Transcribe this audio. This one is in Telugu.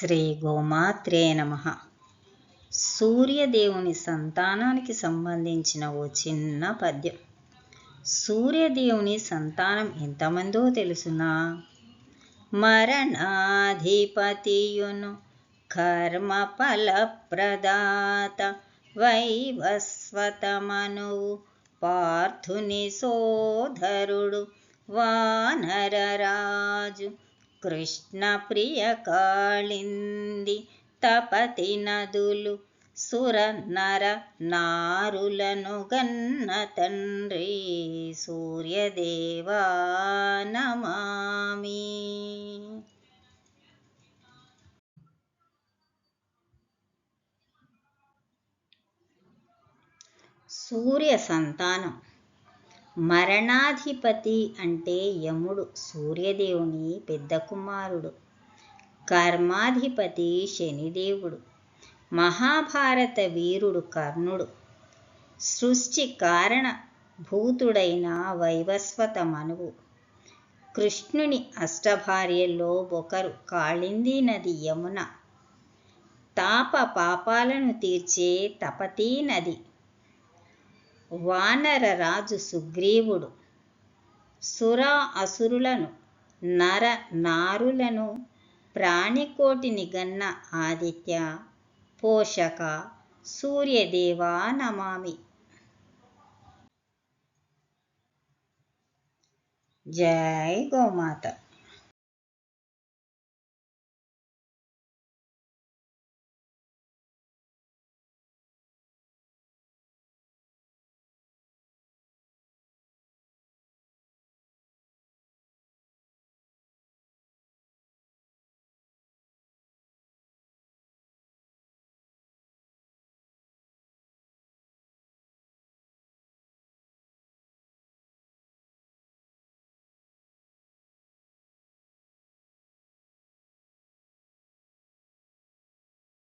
శ్రీ గోమాత్రే నమః. సూర్యదేవుని సంతానానికి సంబంధించిన ఓ చిన్న పద్యం. సూర్యదేవుని సంతానం ఎంతమందో తెలుసునా? మరణాధిపతియును కర్మఫల ప్రదాత వైవస్వతమనువు పార్థుని సోదరుడు వానరరాజు కృష్ణ ప్రియ కాళింది తపతి నదులు సుర నర నారులను గన్న తండ్రి సూర్యదేవా నమామి. సూర్య సంతానం. మరణాధిపతి అంటే యముడు, సూర్యదేవుని పెద్ద కుమారుడు. కర్మాధిపతి శనిదేవుడు. మహాభారత వీరుడు కర్ణుడు. సృష్టి కారణ భూతుడైన వైవస్వత మనువు. కృష్ణుని అష్టభార్యల్లో ఒకరు కాళిందీ నది యమున. తాప పాపాలను తీర్చే తపతీ నది. వానర రాజు సుగ్రీవుడు. సుర అసురులను నర నారులను ప్రాణికోటిని గన్న ఆదిత్య పోషక సూర్యదేవా నమామి. జై గోమాత.